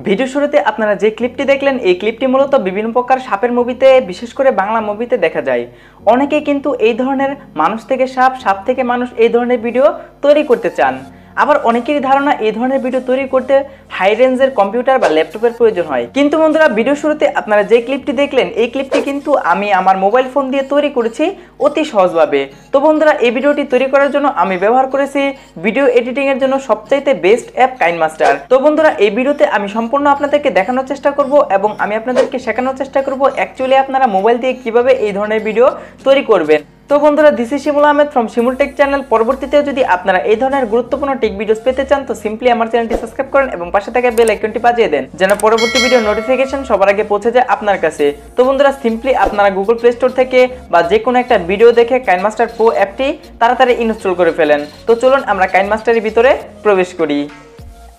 Video শুরুতে আপনারা যে ক্লিপটি দেখলেন এই ক্লিপটি মূলত বিভিন্ন প্রকার সাপের মুভিতে বিশেষ করে বাংলা মুভিতে দেখা যায়। অনেকে কিন্তু এই ধরনের মানুষ থেকে সাপ, সাপ থেকে মানুষ এই ধরনের ভিডিও তৈরি করতে চান। আবার অনেকেরই ধারণা এই ধরনের ভিডিও তৈরি করতে হাই রেঞ্জের কম্পিউটার বা ল্যাপটপের প্রয়োজন হয়। কিন্তু বন্ধুরা ভিডিও শুরুতে আপনারা যে ক্লিপটি দেখলেন এই ক্লিপটি কিন্তু আমি আমার মোবাইল ফোন দিয়ে তৈরি করেছি অতি সহজভাবে। তো বন্ধুরা এই ভিডিওটি তৈরি করার জন্য আমি ব্যবহার করেছি ভিডিও এডিটিং এর জন্য সবচাইতে বেস্ট অ্যাপ কাইনমাস্টার। তো বন্ধুরা এই ভিডিওতে আমি সম্পূর্ণ আপনাদেরকে দেখানোর চেষ্টা করব এবং আমি আপনাদেরকে শেখানোর চেষ্টা করব অ্যাকচুয়ালি আপনারা মোবাইল দিয়ে কিভাবে এই ধরনের ভিডিও তৈরি করবেন। তো বন্ধুরা this is Shimul Ahmed from Shimul tech channel. পরবর্তীতেও যদি আপনারা এই ধরনের গুরুত্বপূর্ণ টেক ভিডিওস পেতে চান তো সিম্পলি আমার চ্যানেলটি সাবস্ক্রাইব করেন এবং পাশে থাকা বেল আইকনটি বাজিয়ে দেন যেন পরবর্তী ভিডিও নোটিফিকেশন সবার আগে পৌঁছে যায় আপনার কাছে। তো বন্ধুরা সিম্পলি আপনারা গুগল প্লে স্টোর থেকে বা যে কোনো একটা ভিডিও দেখে কাইনমাস্টার প্রো অ্যাপটি তাড়াতাড়ি ইনস্টল করে ফেলেন। তো চলুন আমরা কাইনমাস্টারের ভিতরে প্রবেশ করি।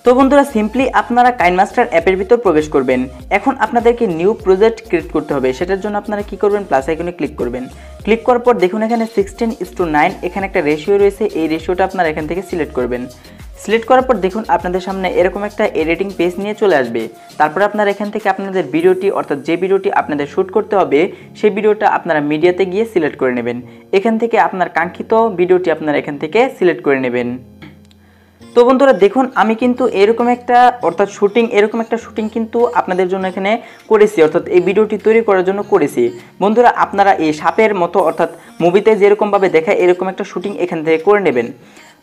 তো বন্ধুরা সিম্পলি আপনারা কাইনমাস্টার অ্যাপের ভিতর প্রবেশ করবেন। এখন আপনাদেরকে নিউ প্রজেক্ট ক্রিয়েট করতে হবে। সেটার জন্য আপনারা কি করবেন, প্লাস আইকনে ক্লিক করবেন। ক্লিক করার পর দেখুন এখানে 16:9 এখানে একটা রেশিও রয়েছে। এই রেশিওটা আপনারা এখান থেকে সিলেক্ট করবেন। সিলেক্ট করার পর দেখুন আপনাদের সামনে এরকম একটা এডিটিং পেজ নিয়ে চলে আসবে। তারপর আপনারা এখান থেকে আপনাদের ভিডিওটি অর্থাৎ যে ভিডিওটি আপনাদের শ্যুট করতে হবে সেই ভিডিওটা আপনারা মিডিয়াতে গিয়ে সিলেক্ট করে নেবেন। এখান থেকে আপনার কাঙ্ক্ষিত ভিডিওটি আপনারা এখান থেকে সিলেক্ট করে নেবেন। তো বন্ধুরা দেখুন আমি কিন্তু এরকম একটা শুটিং কিন্তু আপনাদের জন্য এখানে করেছি, অর্থাৎ এই ভিডিওটি তৈরি করার জন্য করেছি। বন্ধুরা আপনারা এই সাপের মতো অর্থাৎ মুভিতে যেরকমভাবে দেখায় এরকম একটা শুটিং এখান থেকে করে নেবেন।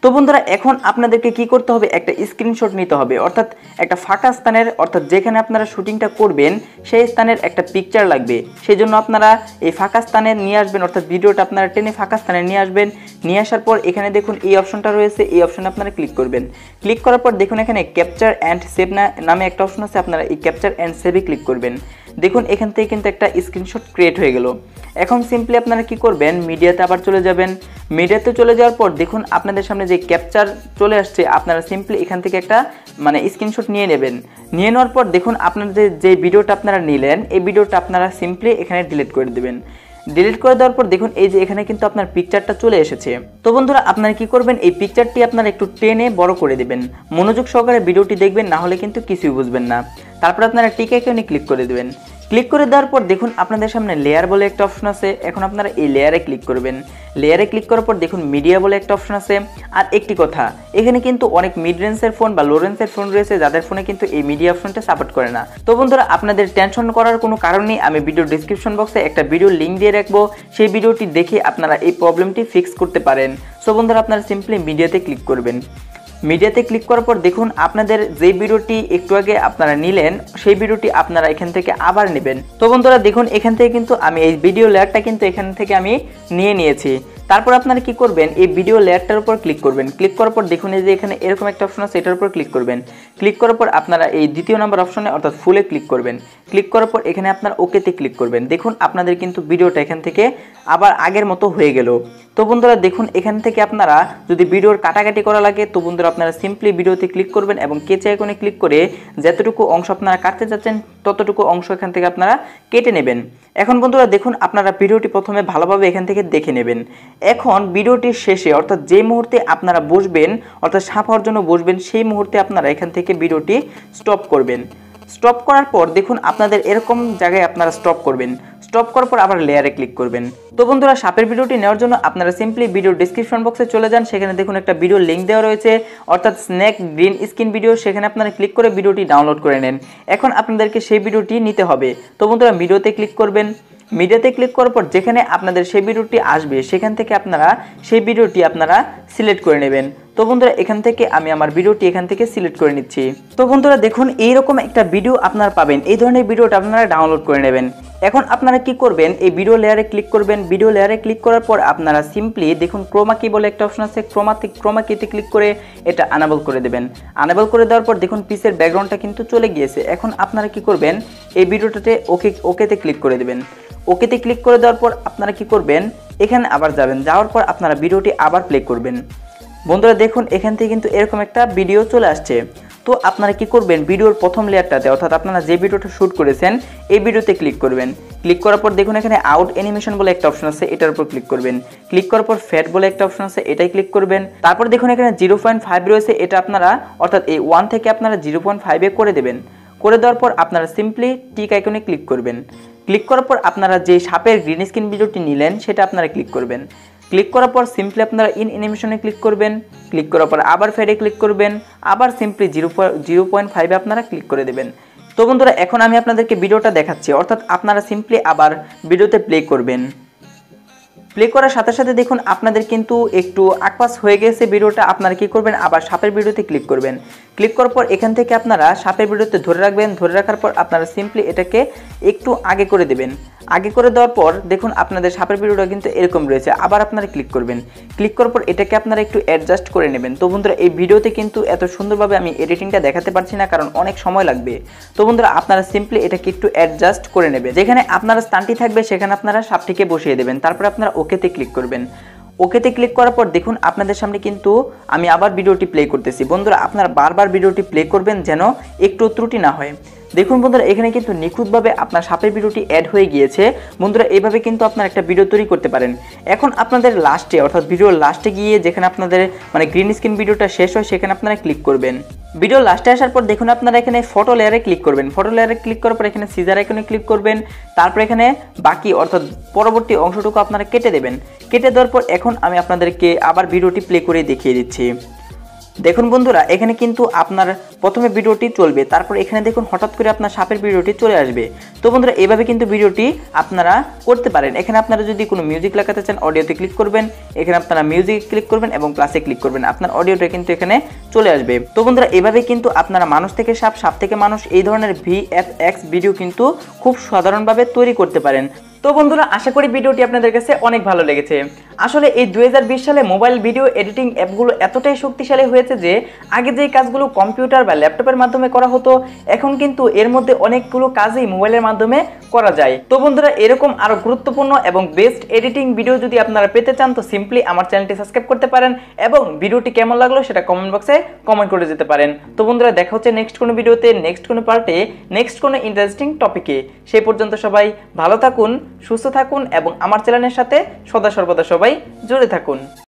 তো বন্ধুরা এখন আপনাদেরকে কি করতে হবে, একটা স্ক্রিনশট নিতে হবে, অর্থাৎ একটা ফাঁকা স্থানের অর্থাৎ যেখানে আপনারা শুটিংটা করবেন সেই স্থানের একটা পিকচার লাগবে। সেই জন্য আপনারা এই ফাঁকা স্থানে নিয়ে আসবেন, অর্থাৎ ভিডিওটা আপনারা টেনে ফাঁকা স্থানে নিয়ে আসবেন। নিয়ে আসার পর এখানে দেখুন এই অপশনটা রয়েছে, এই অপশনে আপনারা ক্লিক করবেন। ক্লিক করার পর দেখুন এখানে ক্যাপচার অ্যান্ড সেভ নামে একটা অপশন আছে, আপনারা এই ক্যাপচার অ্যান্ড সেভে ক্লিক করবেন। দেখুন এখান থেকে কিন্তু একটা স্ক্রিনশট ক্রিয়েট হয়ে গেল। এখন সিম্পলি আপনারা কি করবেন, মিডিয়াতে আবার চলে যাবেন। মিডিয়াতে চলে যাওয়ার পর দেখুন আপনাদের সামনে যে ক্যাপচার চলে আসছে, আপনারা সিম্পলি এখান থেকে একটা স্ক্রিনশট নিয়ে নেবেন। নিয়ে নেওয়ার পর দেখুন আপনাদের যে ভিডিওটা আপনারা নিলেন এই ভিডিওটা আপনারা সিম্পলি এখানে ডিলিট করে দেবেন। ডিলিট করে দেওয়ার পর দেখুন এই যে এখানে কিন্তু আপনার পিকচারটা চলে এসেছে। তো বন্ধুরা আপনারা কি করবেন, এই পিকচারটি আপনারা একটু টেনে বড় করে দিবেন। মনোযোগ সহকারে ভিডিওটি দেখবেন, না হলে কিন্তু কিছুই বুঝবেন না। তারপর আপনারা টিক আইকনে ক্লিক করে দেবেন। ক্লিক করে দেওয়ার পর দেখুন আপনাদের সামনে লেয়ার বলে একটা অপশন আছে। এখন আপনারা এই লেয়ারে ক্লিক করবেন। লেয়ারে ক্লিক করার পর দেখুন মিডিয়া বলে একটা অপশন আছে। আর একটি কথা, এখানে কিন্তু অনেক মিড রেঞ্জের ফোন বা লো রেঞ্জের ফোন রয়েছে যাদের ফোনে কিন্তু এই মিডিয়া অপশনটা সাপোর্ট করে না। তো বন্ধুরা আপনাদের টেনশন করার কোনো কারণ নেই, আমি ভিডিও ডিসক্রিপশন বক্সে একটা ভিডিও লিঙ্ক দিয়ে রাখবো, সেই ভিডিওটি দেখে আপনারা এই প্রবলেমটি ফিক্স করতে পারেন। সো বন্ধুরা আপনারা সিম্পলি মিডিয়াতে ক্লিক করবেন। মিডিয়াতে ক্লিক করার পর দেখুন আপনাদের যে ভিডিওটি একটু আগে আপনারা নিলেন সেই ভিডিওটি আপনারা এখান থেকে আবার নেবেন। তো বন্ধুরা দেখুন এখান থেকে কিন্তু আমি এই ভিডিও লেয়ারটা কিন্তু এখান থেকে আমি নিয়ে নিয়েছি। তারপর আপনারা কি করবেন, এই ভিডিও লেয়ারটার উপর ক্লিক করবেন। ক্লিক করার পর দেখুন এই যে এখানে এরকম একটা অপশন আছে, এটার উপর ক্লিক করবেন। ক্লিক করার পর আপনারা এই দ্বিতীয় নম্বর অপশনে অর্থাৎ ফুলে ক্লিক করবেন। ক্লিক করার পর এখানে আপনারা ওকেতে ক্লিক করবেন। দেখুন আপনাদের কিন্তু ভিডিওটা এখান থেকে আবার আগের মতো হয়ে গেল। তো বন্ধুরা দেখুন এখান থেকে আপনারা যদি ভিডিওর কাটাকাটি করা লাগে তো বন্ধুরা আপনারা সিম্পলি ভিডিওতে ক্লিক করবেন এবং কেচে আইকনে ক্লিক করে যতটুকু অংশ আপনারা কাটতে চাচ্ছেন ততটুকু অংশ এখান থেকে আপনারা কেটে নেবেন। এখন বন্ধুরা দেখুন আপনারা ভিডিওটি প্রথমে ভালোভাবে এখান থেকে দেখে নেবেন। এখন ভিডিওটির শেষে অর্থাৎ যে মুহূর্তে আপনারা বসবেন অর্থাৎ সাপ হওয়ার জন্য বসবেন সেই মুহূর্তে আপনারা এখান থেকে ভিডিওটি স্টপ করবেন। স্টপ করার পর দেখুন আপনাদের এরকম জায়গায় আপনারা স্টপ করবেন। স্টপ করার পর আবার লেয়ারে ক্লিক করবেন। তো বন্ধুরা সাপের ভিডিওটি নেওয়ার জন্য আপনারা সিম্পলি ভিডিও ডিসক্রিপশন বক্সে চলে যান, সেখানে দেখুন একটা ভিডিও লিঙ্ক দেওয়া রয়েছে অর্থাৎ স্নেক গ্রিন স্ক্রিন ভিডিও, সেখানে আপনারা ক্লিক করে ভিডিওটি ডাউনলোড করে নেন। এখন আপনাদেরকে সেই ভিডিওটি নিতে হবে। তো বন্ধুরা ভিডিওতে ক্লিক করবেন। মিডিয়াতে ক্লিক করার পর যেখানে আপনাদের সেই ভিডিওটি আসবে সেখান থেকে আপনারা সেই ভিডিওটি আপনারা সিলেক্ট করে নেবেন। তো বন্ধুরা এখান থেকে আমি আমার ভিডিওটি এখান থেকে সিলেক্ট করে নিচ্ছি। তো বন্ধুরা দেখুন এইরকম একটা ভিডিও আপনারা পাবেন, এই ধরনের ভিডিওটা আপনারা ডাউনলোড করে নেবেন। এখন আপনারা কি করবেন, এই ভিডিও লেয়ারে ক্লিক করবেন। ভিডিও লেয়ারে ক্লিক করার পর আপনারা সিম্পলি দেখুন ক্রোমা কি বলে একটা অপশন আছে, ক্রোমা কিতে ক্লিক করে এটা আনেবল করে দেবেন। আনেবল করে দেওয়ার পর দেখুন পিসের ব্যাকগ্রাউন্ডটা কিন্তু চলে গিয়েছে। এখন আপনারা কি করবেন, এই ভিডিওটাতে ওকেতে ক্লিক করে দেবেন। ওকেতে ক্লিক করে দেওয়ার পর আপনারা কি করবেন, এখানে আবার যাবেন। যাওয়ার পর আপনারা ভিডিওটি আবার প্লে করবেন। বন্ধুরা দেখুন এখান থেকে কিন্তু এরকম একটা ভিডিও চলে আসছে। তো আপনারা কি করবেন, ভিডিওর প্রথম লেয়ারটাতে অর্থাৎ আপনারা যে ভিডিওটা শ্যুট করেছেন এই ভিডিওতে ক্লিক করবেন। ক্লিক করার পর দেখুন এখানে আউট অ্যানিমেশন বলে একটা অপশন আছে, এটার উপর ক্লিক করবেন। ক্লিক করার পর ফ্যাট বলে একটা অপশন আছে, এটাই ক্লিক করবেন। তারপর দেখুন এখানে 0.5 রয়েছে, এটা আপনারা অর্থাৎ এই 1 থেকে আপনারা 0.5 এ করে দেবেন। করে দেওয়ার পর আপনারা সিম্পলি টিক আইকনে ক্লিক করবেন। ক্লিক করার পর আপনারা যে সাপের গ্রিন স্ক্রিন ভিডিওটি নিলেন সেটা আপনারা ক্লিক করবেন। ক্লিক করার পর সিম্পলি আপনারা ইন অ্যানিমেশনে ক্লিক করবেন। ক্লিক করার পর আবার ফেডে ক্লিক করবেন, আবার সিম্পলি 0.5 আপনারা ক্লিক করে দেবেন। তো বন্ধুরা এখন আমি আপনাদেরকে ভিডিওটা দেখাচ্ছি, অর্থাৎ আপনারা সিম্পলি আবার ভিডিওতে প্লে করবেন। প্লে করার সাথে সাথে দেখুন আপনাদের কিন্তু একটু আকপাস হয়ে গেছে ভিডিওটা। আপনারা কি করবেন, আবার সাপের ভিডিওতে ক্লিক করবেন। ক্লিক করার পর এখান থেকে আপনারা সাপের ভিডিওতে ধরে রাখবেন। ধরে রাখার পর আপনারা সিম্পলি এটাকে একটু আগে করে দেবেন। আগে করে দেওয়ার পর দেখুন আপনাদের সাপের ভিডিওটা কিন্তু এরকম রয়েছে। আবার আপনারা ক্লিক করবেন। ক্লিক করার পর এটাকে আপনারা একটু অ্যাডজাস্ট করে নেবেন। তো বন্ধুরা এই ভিডিওতে কিন্তু এত সুন্দরভাবে আমি এডিটিংটা দেখাতে পারছি না, কারণ অনেক সময় লাগবে। তো বন্ধুরা আপনারা সিম্পলি এটাকে একটু অ্যাডজাস্ট করে নেবেন। যেখানে আপনারা স্থানটি থাকবে সেখানে আপনারা সাপটিকে বসিয়ে দেবেন। তারপর আপনারা ওকেতে ক্লিক করবেন। ওকেতে ক্লিক করার পর দেখুন আপনাদের সামনে কিন্তু আমি আবার ভিডিওটি প্লে করতেছি। বন্ধুরা আপনারা বারবার ভিডিওটি প্লে করবেন যেন একটু ত্রুটি না হয়। দেখুন বন্ধুরা এখানে কিন্তু নিখুঁতভাবে আপনার সাপের ভিডিওটি অ্যাড হয়ে গিয়েছে। বন্ধুরা এইভাবে কিন্তু আপনারা একটা ভিডিও তৈরি করতে পারেন। এখন আপনাদের লাস্টে অর্থাৎ ভিডিওর লাস্টে গিয়ে যেখানে আপনাদের গ্রিন স্ক্রিন ভিডিওটা শেষ হয় সেখানে আপনারা ক্লিক করবেন। ভিডিও লাস্টে আসার পর দেখুন আপনারা এখানে ফটো লেয়ারে ক্লিক করবেন। ফটো লেয়ারে ক্লিক করার পর এখানে সিজার আইকনে ক্লিক করবেন। তারপর এখানে বাকি অর্থাৎ পরবর্তী অংশটুকু আপনারা কেটে দেবেন। কেটে দেওয়ার পর এখন আমি আপনাদেরকে আবার ভিডিওটি প্লে করে দেখিয়ে দিচ্ছি। দেখুন বন্ধুরা এখানে কিন্তু আপনার প্রথমে ভিডিওটি চলবে, তারপর এখানে দেখুন হঠাৎ করে আপনার সাপের ভিডিওটি চলে আসবে। তো বন্ধুরা এইভাবে কিন্তু ভিডিওটি আপনারা করতে পারেন। এখানে আপনারা যদি কোনো মিউজিক লাগাতে চান অডিওতে ক্লিক করবেন। এখানে আপনারা মিউজিক ক্লিক করবেন এবং প্লাসে ক্লিক করবেন, আপনার অডিওটা কিন্তু এখানে চলে আসবে। তো বন্ধুরা এইভাবে কিন্তু আপনারা মানুষ থেকে সাপ, সাপ থেকে মানুষ এই ধরনের VFX ভিডিও কিন্তু খুব সাধারণভাবে তৈরি করতে পারেন। তো বন্ধুরা আশা করি ভিডিওটি আপনাদের কাছে অনেক ভালো লেগেছে। আসলে এই 2020 সালে মোবাইল ভিডিও এডিটিং অ্যাপগুলো এতটাই শক্তিশালী হয়েছে যে আগে যেই কাজগুলো কম্পিউটার বা ল্যাপটপের মাধ্যমে করা হতো এখন কিন্তু এর মধ্যে অনেকগুলো কাজই মোবাইলের মাধ্যমে করা যায়। তো বন্ধুরা এরকম আরো গুরুত্বপূর্ণ এবং বেস্ট এডিটিং ভিডিও যদি আপনারা পেতে চান তো সিম্পলি আমার চ্যানেলটি সাবস্ক্রাইব করতে পারেন এবং ভিডিওটি কেমন লাগলো সেটা কমেন্ট বক্সে কমেন্ট করে যেতে পারেন। তো বন্ধুরা দেখা হচ্ছে নেক্সট কোনো ভিডিওতে, নেক্সট কোনো পার্টে, নেক্সট কোনো ইন্টারেস্টিং টপিকে। সেই পর্যন্ত সবাই ভালো থাকুন, সুস্থ থাকুন এবং আমার চ্যানেলের সাথে সদা সর্বদা সবাই জুড়ে থাকুন।